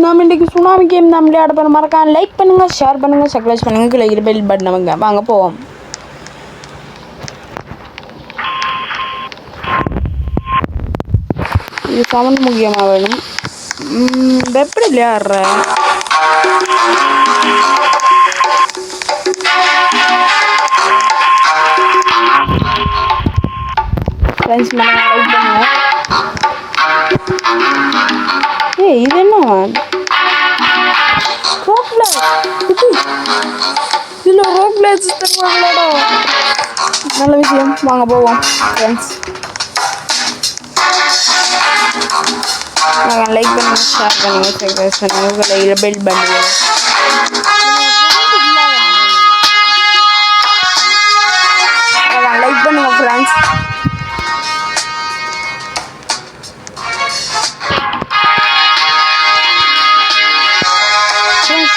நாம் இன்றைக்கி tsunami game தான் விளையாட போகிற மறக்காம லைக் பண்ணுங்கள், ஷேர் பண்ணுங்கள், சப்ஸ்கிரைப் பண்ணுங்கள், கீழே பெல் பட்டன் அவங்க வாங்க போவோம். இது சவுண்ட் முக்கியமாக வேணும். எப்படி விளையாடுற ஃப்ரெண்ட்ஸ் லைக் பண்ணுங்க. இது என்ன இதில் ரோப்ளே சிஸ்டம் விளையாடோ, நல்ல விஷயம். வாங்க போவோம் ஃப்ரெண்ட்ஸ். லைக் பண்ணுங்க, ஷேர் பண்ணுங்க, சப்ஸ்கிரைப் பண்ணுங்க, கையில் பெல் பண்ணுங்க. லைக் பண்ணுங்க ஃப்ரெண்ட்ஸ்.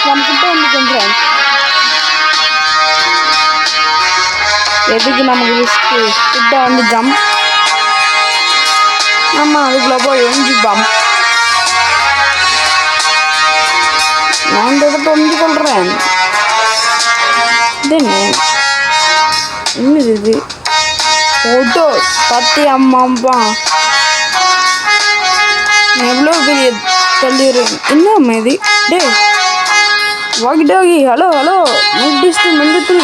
நம்மகிட்ட வந்துட்டோம் ஃப்ரெண்ட்ஸ். எதுக்கு நமக்கு ரிஸ்க்கு? கிட்ட வந்து ஜம்ப், நம்ம அதுக்குள்ள போய் ஒழிஞ்சிப்போம். நான் இந்த இடத்த ஒழிஞ்சு கொள்றேன். இது என்னது இது? ஃபோட்டோ பத்தி அம்மாப்பா எவ்வளோ பெரிய தள்ளிடுறேன். என்ன இது? டே வாக்கி டாகி, ஹலோ ஹலோ, நைட் டிஸ்ட் மண்டத்து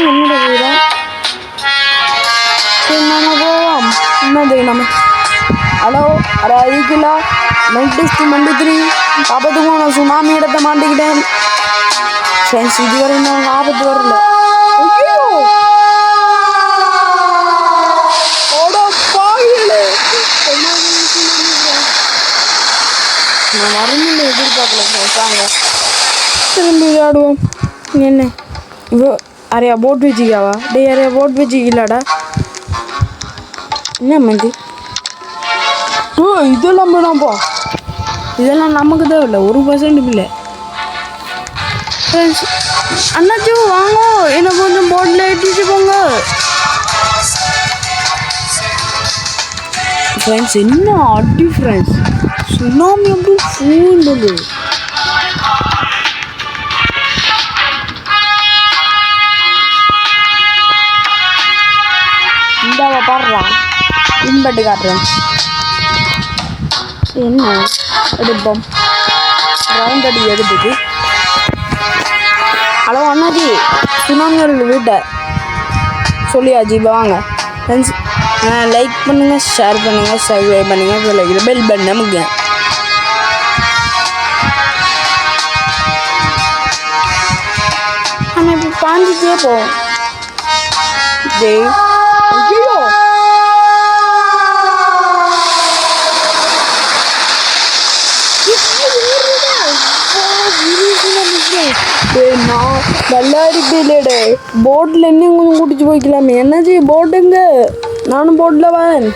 என்னோட போயிடா. சரி நம்ம போவோம். என்னது நம்ம ஹலோ அட அதுக்குலா நைட் டிஸ்ட் மண்டத்து ஆபத்துக்கும் நான் சுனாமி இடத்த மாட்டிக்கிட்டேன் ஃப்ரெண்ட்ஸ். இதுவரை நான் ஆபத்து வரல. நான் மருந்து எதிர்பார்க்கல ஃப்ரெண்ட்ஸாங்க. திரும்பி விளையாடுவோம். என்ன இவ்வளோ அரையா போட் வச்சுக்காவா? டே அரையா போட் வச்சுக்கலாடா. என்ன மந்தி? ஓ இதெல்லாம் வேணாம்ப்பா, இதெல்லாம் நமக்கு தான் இல்லை, 1% இல்லை ஃப்ரெண்ட்ஸ். அண்ணாச்சி வாங்க, என்ன கொஞ்சம் போட்டில் ஏற்றிட்டு போங்க ஃப்ரெண்ட்ஸ். என்ன அடி ஃப்ரெண்ட்ஸ், சுனாமி அப்படி ஃபூண்டது. இந்தாவ பாடுறான், இன்பட்டு காட்டுறேன். என்ன எடுப்போம், ரவுண்ட் அடி எடுத்துக்கு. ஹலோ அண்ணாச்சி, சுனாமி வருது வீட்டை சொல்லியாச்சு. இப்போ வாங்க ஃப்ரெண்ட்ஸ். லைக் பண்ணுங்கள், ஷேர் பண்ணுங்கள், சப்ஸ்கிரைப் பண்ணுங்கள், பெல் பட்டன் நமக்கு. நம்ம இப்போ பாஞ்சிட்டே போவோம். நான் நல்லா இருப்பேன். போட்டில் என்ன கொஞ்சம் கூட்டிச்சு போய்க்கலாமே. என்னாச்சு போட்டுங்க, நானும் போட்டில் வரேன்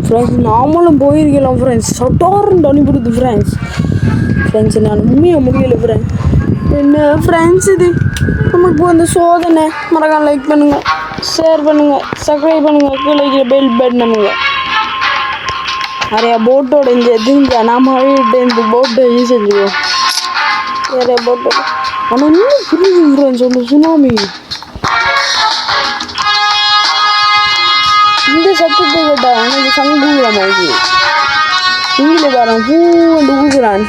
ஃப்ரெண்ட்ஸ். நாமளும் போயிருக்கலாம் ஃப்ரெண்ட்ஸ். சொட்டாருன்னு அனுப்பிடுது ஃப்ரெண்ட்ஸ். ஃப்ரெண்ட்ஸ் நான் உண்மையாக முடியலை ஃப்ரெண்ட்ஸ். என்ன ஃப்ரெண்ட்ஸ் இது நமக்கு வந்து சோதனை. மறக்காம லைக் பண்ணுங்கள், ஷேர் பண்ணுங்கள், சப்ஸ்கிரைப் பண்ணுங்கள், கீழே பெல் பட்டன் பண்ணுங்க. நிறையா போட்டோட இந்த எதுங்க நாம இந்த போட்டை யூஸ் செஞ்சுக்குவோம். நிறைய போட்டோட ஆனால் இன்னும் புரியுதுங்கிறேன் சொல்லு. சுனாமி இந்த சத்தத்தை கேட்டா எனக்கு சங்கூலாம் ஆகி இங்கில பாருங்க பூண்டு ஊக்குறான்.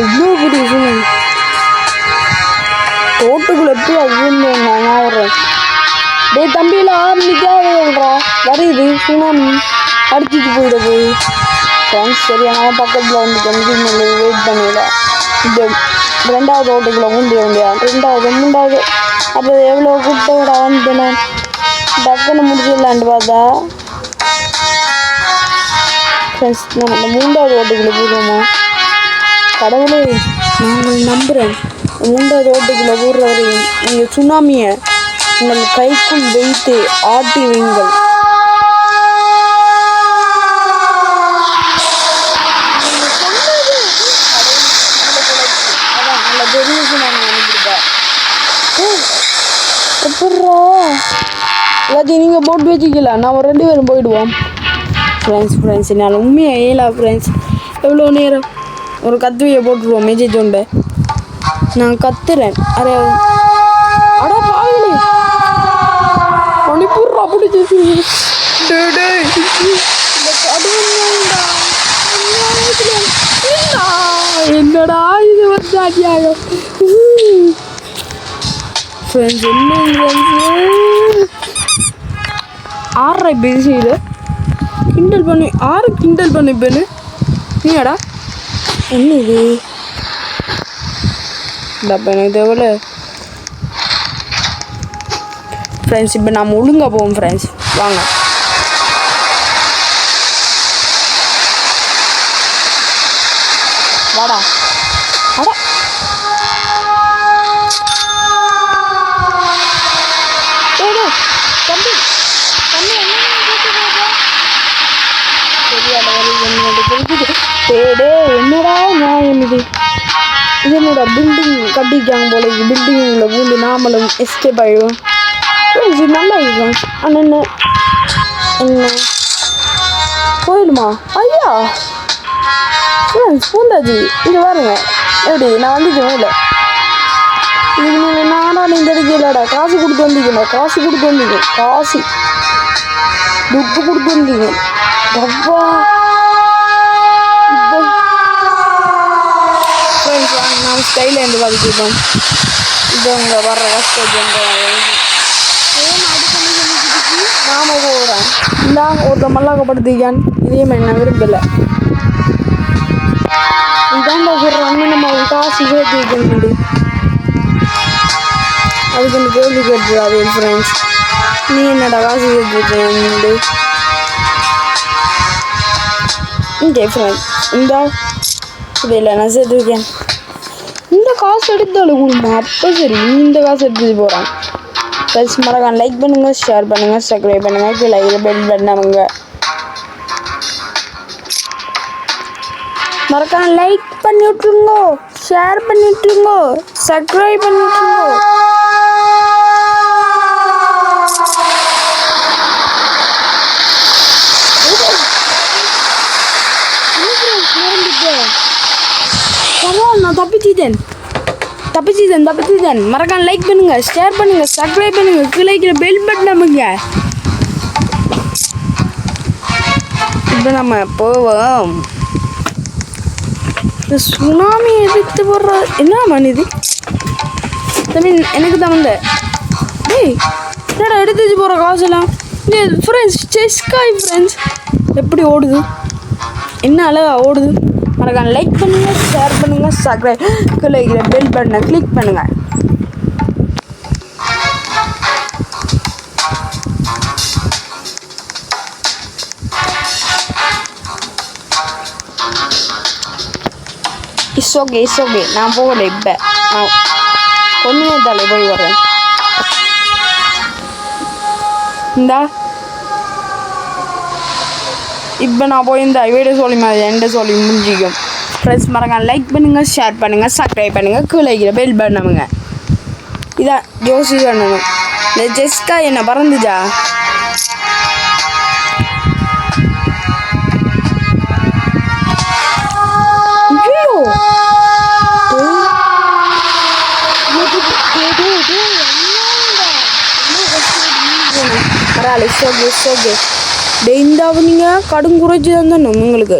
எவ்வளோ பெரிய சுனாமி. தோட்டக்குள்ள எப்படி அவ்வளோ நான் வர்றேன். டே தம்பியில் ஆரம்பிக்காதா வருது சுனாமி அடிச்சிட்டு போயிட போய் ஃப்ரெண்ட்ஸ். சரி நான் பக்கத்தில் வந்துட்டு வெயிட் பண்ணிடல. இந்த 2வது ஓட்டுக்குள்ளே ஊண்டிய வேண்டியா 2வது 3வது அப்போ எவ்வளோ கூப்பிட்ட விட வந்துட்டேன். டக்குன்னு முடிச்சிடலான்ட்டு பார்த்தா ஃப்ரெண்ட்ஸ் நம்ம இந்த 3வது ஓட்டுக்குள்ளே போடுவோமா? கடவுளே நாங்கள் நம்புகிறேன். 3வது ஓட்டுக்குள்ளே போடுற வரையும் நீங்கள் சுனாமியை உங்கள் கைக்குள் வைத்து ஆட்டி வைங்கள். பெரிய சுனாமி அனுப்பிடுப்பா. எப்பட்றா எல்லாத்தையும் நீங்கள் போட்டு வச்சுக்கலாம். நான் 2 பேரும் போயிடுவோம். ஃப்ரெண்ட்ஸ் என்னால் உண்மையாக ஏலா ஃப்ரெண்ட்ஸ். எவ்வளோ நேரம் ஒரு கத்துவையை போட்டுருவோம் மெசேஜ் உண்டு. நான் கத்துறேன். அரே அடா பாவலே மணிப்பூர் அப்படி என்னடா இது வந்து அடியாகும் ஃப்ரெண்ட்ஸ். என்ன ஆறரை பேசிடு கிண்டல் பண்ணி ஆறு கிண்டல் பண்ணிப்பேன்னு நீடா என்ன இது டப்பா எனக்கு தேவையில்ல ஃப்ரெண்ட்ஸ். இப்போ நம்ம ஒழுங்காக போவோம் ஃப்ரெண்ட்ஸ். வாங்க வாடா அடா தம்பி தம்பி என்னடா நியாயம் இது? இது என்னோட பில்டிங் கட்டிக்காங்க போல பில்டிங்கில் பூந்து நாமளும் எஸ்கேப் ஆகிடும். இது நல்லா இருக்கும். ஆனால் என்ன என்ன போயிடுமா ஐயா ஃப்ரெண்ட்ஸ் பூந்தாஜி இங்கே பாருங்க எப்படி நான் வந்துக்கணும் இல்லை இதுக்கு மேலே நானும் இந்த இருக்கலடா காசு கொடுத்து வந்திக்கணும் காசு கொடுத்து வந்திக்க காசு துட்டு கொடுத்து வந்தீங்க டப்பா. இப்போ ஃப்ரெண்ட்ஸ் வாங்க நான் ஸ்டைலில் இருந்து பார்த்துக்கிட்டோம். இது அங்கே வர்ற கஷ்டம் நாம போகிறேன் இல்லை ஒருத்த மல்லாக்கப்படுத்திக்கான் இதே மாதிரி நான் விரும்பலை. இதான் சொல்கிறேன் நம்ம காசு சேர்த்து வைக்கணும். அதுக்கு இந்த கேள்வி கேட்டுறாது ஃப்ரெண்ட்ஸ். நீ என்னடா காசு சேர்த்து வைக்க இங்கே ஃப்ரெண்ட்ஸ் இந்த இதில் நான் சேர்த்து வைக்கேன். இந்த காசு எடுத்தாலும் கொடுமா அப்போ சரி நீ இந்த காசு எடுத்துட்டு போகிறான். ஃப்ரெண்ட்ஸ் மறக்காம லைக் பண்ணுங்கள் ஷேர் பண்ணுங்கள் சப்ஸ்கிரைப் பண்ணுங்கள் கீழே பெல் பண்ணவங்க மறக்காம லைக் பண்ணி விட்ருங்க ஷேர் பண்ணி விட்ருங்க சப்ஸ்கிரைப் பண்ணி விட்ருங்க. நான் தப்பிச்சிட்டேன். மறக்காம லைக் பண்ணுங்க ஷேர் பண்ணுங்க சப்ஸ்கிரைப் பண்ணுங்க கீழே பெல் பட்டன் அமுங்க. இப்போ நம்ம போவோம். இந்த சுனாமி எதிர்த்து போடுற என்ன மனிது தமிழ் எனக்கு தமிழ்ல டேய் என்னடா எடுத்துச்சு போகிற காசெல்லாம் இந்த ஃப்ரெண்ட்ஸ் செஸ்காய் ஃப்ரெண்ட்ஸ் எப்படி ஓடுது என்ன அழகா ஓடுது. மறக்காம லைக் பண்ணுங்க ஷேர் பண்ணுங்க சப்ஸ்கிரைப் கீழே பெல் பட்டனை கிளிக் பண்ணுங்க. இட்ஸ் ஓகே நான் போகல. இப்போ நான் கொஞ்ச நேரத்தாலே போய் வர்றேன். இந்தா இப்போ நான் போய் இந்த வீடியோ சொல்லி மாதிரி எந்த சொல்லி முடிஞ்சிக்கும். ஃப்ரெண்ட்ஸ் மறக்காம லைக் பண்ணுங்கள் ஷேர் பண்ணுங்கள் சப்ஸ்கிரைப் பண்ணுங்கள் கீழே பெல் பண்ணுங்க. இதான் ஜோசி பண்ணணும். இந்த ஜெஸ்கா என்ன பறந்துச்சா ஓகே டெய்ந்தாவும் நீங்கள் கடும் குறைச்சி தந்தணும் உங்களுக்கு.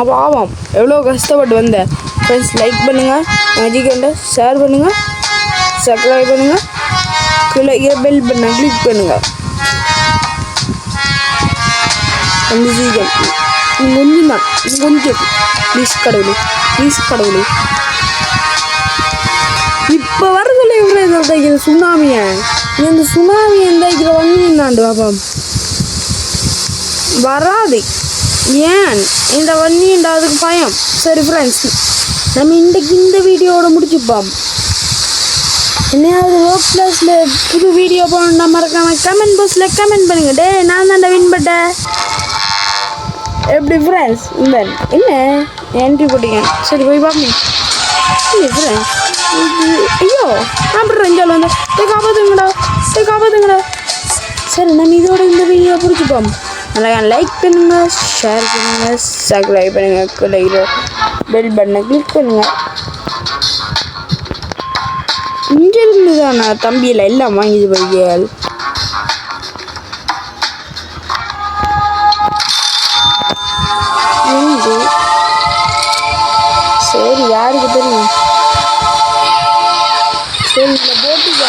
பாவம் எவ்வளோ கஷ்டப்பட்டு வந்தேன். ஃப்ரெண்ட்ஸ் லைக் பண்ணுங்கள் மஜிக்கண்டை ஷேர் பண்ணுங்கள் சப்ஸ்கிரைப் பண்ணுங்கள் கீழே பெல் பண்ண கிளிக் பண்ணுங்கள். அந்த சீக்கிரம் கொஞ்சம் தான் கொஞ்சம் ப்ளீஸ் கடவுளே இப்போ வர சொல்லி எவ்வளோ சுனாமியை இந்த சுனாமி எந்த வண்ணினாண்டு பாப்போம் வராது ஏன் இந்த வண்ணிண்டா அதுக்கு பயம். சரி ஃப்ரெண்ட்ஸ் நம்ம இன்றைக்கு இந்த வீடியோவோட முடிச்சுப்போம். என்னையாவது ஒர்க் பிளேஸில் புது வீடியோ போகணுன்னா மறக்காம கமெண்ட் பாக்ஸில் கமெண்ட் பண்ணுங்க. டே நான் தான்டா வின் பண்ணேன் எப்படி ஃப்ரெண்ட்ஸ் இந்த என்ன என்ட்ரி போட்டீங்க. சரி போய் பார்ப்போம். இல்லை ஃப்ரெண்ட்ஸ் ஐயோ அப்புறம் ரெஞ்சால் வந்து காப்பாற்றுங்கடா. சரி நம்ம இதோட இந்த வீடியோ பிடிச்சிப்போம். மறக்காம லைக் பண்ணுங்கள், ஷேர் பண்ணுங்கள், சப்ஸ்கிரைப் பண்ணுங்கள், கூட பெல் பட்டனை கிளிக் பண்ணுங்கள். இங்கிருந்து தான் நான் தம்பியில் எல்லாம் வாங்கிட்டு போய்கள். சரி, யாருக்கு தெரியும். சரி, இந்த போட்டுக்கு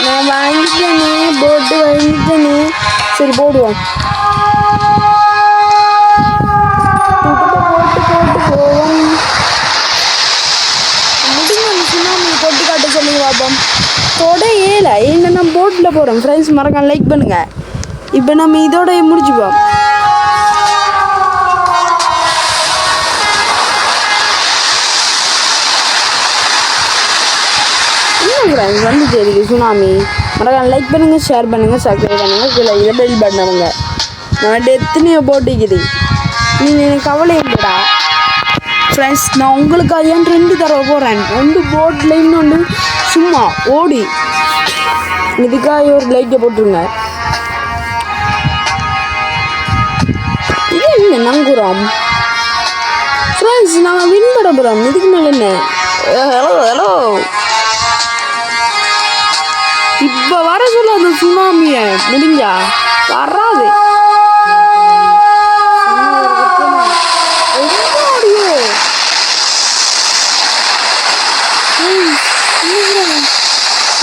நான் வாங்கிட்டேனே, போட்டு வாங்கிட்டேனே. சரி, போடுவோம். போட்டு போவோம். முடிஞ்ச சுனாமி போட்டு காட்ட சொல்லுங்க பாப்போம். தொட ஏல என்ன நான் போட்டில் போகிறோம். ஃப்ரெண்ட்ஸ் மறக்காம லைக் பண்ணுங்கள். இப்போ நம்ம இதோட முடிச்சுப்போம். இன்னும் ஃப்ரெண்ட்ஸ் வந்து தெரியுது சுனாமி. மறக்காம லைக் பண்ணுங்கள், ஷேர் பண்ணுங்கள், சப்ஸ்கிரைப் பண்ணுங்கள், கீழே பெல் பண்ணுவாங்க. நான் எத்தனையோ போட்டிக்குது. நீங்கள் எனக்கு கவலை இல்லைடா ஃப்ரெண்ட்ஸ். நான் உங்களுக்காக ஏன் 2 தடவை போகிறேன். 1 போட்டில் இன்னொன்று சும்மா ஓடி. இதுக்காக ஒரு லைக்கை போட்டுருங்க. இது என்ன நங்குறோம் ஃப்ரெண்ட்ஸ். நாங்கள் வின் பண்ண போகிறோம். இதுக்கு மேலே என்ன. ஹலோ இப்போ வர சொல்ல அந்த சுனாமியை முடிஞ்சா வராது.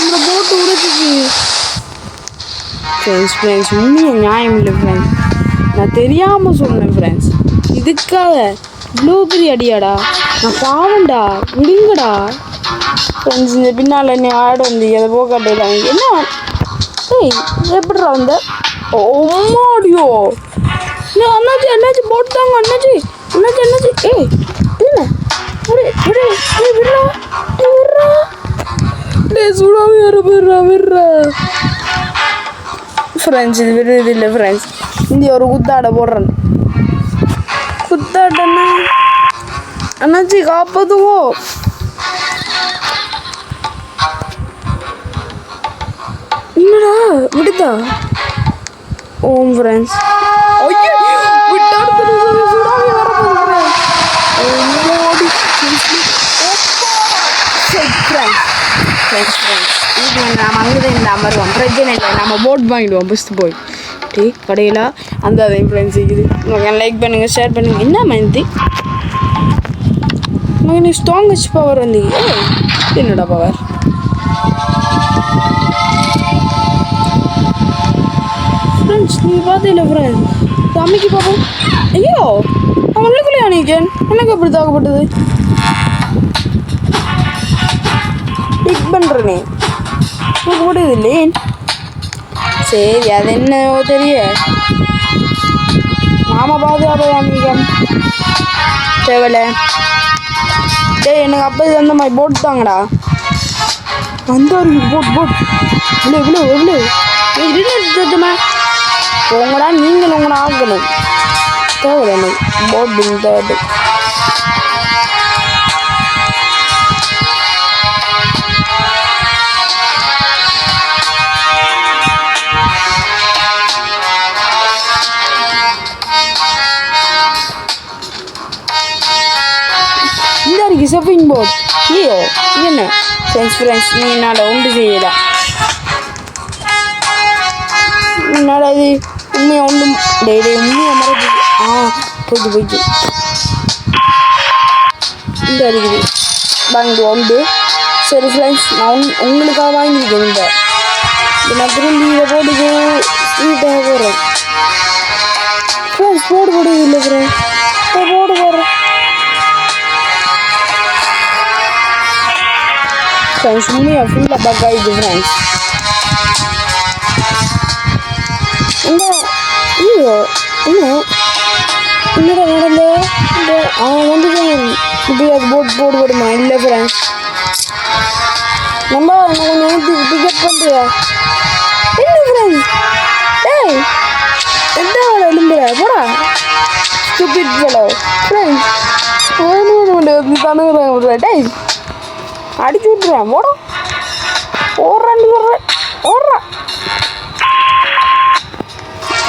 இந்த போட்டு உடைச்சிச்சு ஃப்ரெண்ட்ஸ். உண்மையை நியாயம் இல்லை ஃப்ரெண்ட்ஸ். நான் தெரியாமல் சொன்னேன் ஃப்ரெண்ட்ஸ். இதுக்காக இவ்வளோ பெரிய அடியாடா. நான் பாவண்டா, விடுங்கடா ஃப்ரெண்ட்ஸ். இந்த பின்னால் என்ன ஆடு வந்து அதை போக்காட்டாங்க. என்ன ஏய் எப்படிடா வந்த. அம்மாடியோ அண்ணாச்சி போட்டாங்க. அண்ணாச்சி ஏய் என்ன சுடாமி விடுறா ஃப்ரெண்ட்ஸ். இது விடுறது இல்லை ஃப்ரெண்ட்ஸ். இந்த ஒரு குத்தாடை போடுறேன். குத்தாட்டன்னா அண்ணாச்சி காப்பதுவோ. என்னடா விடுதா. ஓம் ஃப்ரெண்ட்ஸ். நம்ம அங்கே தான் வருவோம். பிரச்சனை இல்லை. நம்ம போட் வாங்கிடுவோம். ஃபஸ்ட்டு போய் கடையில் அந்த அதை ஃப்ரெண்ட்ஸ் இருக்குது. லைக் பண்ணுங்கள், ஷேர் பண்ணுங்கள். என்ன மந்தி மகனே ஸ்ட்ராங்கஸ்ட் பவர் வந்தீங்க. என்னடா பவர் ஃப்ரெண்ட்ஸ். நீங்கள் பார்த்தீங்களா ஃப்ரெண்ட்ஸ். தம்பிக்கு பார்ப்போம். ஐயோ அவங்களுக்குள்ளே அணிக்கேன். எனக்கு எப்படி தாக்கப்பட்டது. பிக் பண்ணுறனே போடுது இல்லையே. சரி, அது என்னவோ தெரிய. நாம பாதுகாப்பு வாங்கிக்கோம் தேவையில்ல. டேய் எனக்கு அப்போ அந்த மாதிரி போட்டு தாங்கடா. அந்த போட் இவ்வளோ போங்கடா. நீங்களும் உங்களோட ஆகணும் தேவையில்ல. எனக்கு போட் தேவை. Surfing board. ஐயோ இது என்ன ஃப்ரெண்ட்ஸ். நீ என்னடா ஒன்று செய்யடா. என்னடா இது உண்மையை ஒன்றும் டெய்லி உண்மையை மறைச்சி போயிட்டு இந்த அடிக்குது வாங்கிட்டு உண்டு. சரி ஃப்ரெண்ட்ஸ், நான் உங்களுக்காக வாங்கியிருக்கேன். நான் திரும்பி இதை போட்டுக்கு ஸ்வீட்டாக போடுறேன் ஃப்ரெண்ட்ஸ். போடுறது இல்லை ஃப்ரெண்ட்ஸ். போடுறேன் ஃப்ரெண்ட்ஸ். உண்மையாக ஃபுல்லாக பக் ஆகிடுது ஃப்ரெண்ட்ஸ். ஐயோ என்னடா நடந்த அவன் வந்துட்டேன். இப்போ அது போடுமா இல்லை ஃப்ரெண்ட்ஸ். நம்ம கொஞ்சம் டிக்கெட் பண்ணுறியா என்ன ஃப்ரெண்ட்ஸ். டேய் எந்த வேலை எழும்புற போடா ஸ்டூபிட் ஃபெலோ ஃப்ரெண்ட்ஸ். தனுகிறேன். டேய் அடிச்சு விட்டுறேன் போடும். ஓடுறான்.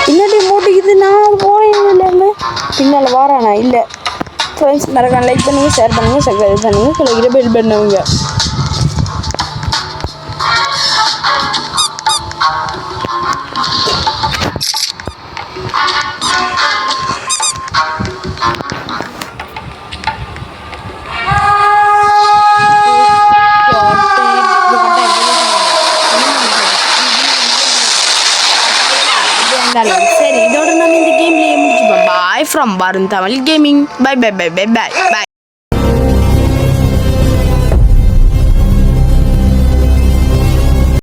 பின்னாடி மூட்டிக்குது, நான் போறேன் இல்லைங்க. பின்னால் வாரானா இல்லை. ஃப்ரெண்ட்ஸ் மறக்காம லைக் பண்ணுங்கள், ஷேர் பண்ணுங்கள், சப்ஸ்கிரைப் பண்ணுங்கள், கிடைக்கிற பெல் பண்ணுங்க. சரி, இதோட நம்ம இந்த கேம்லேயே முடிச்சுப்போம். Bye from Varun Tamil gaming. Bye bye bye bye bye by.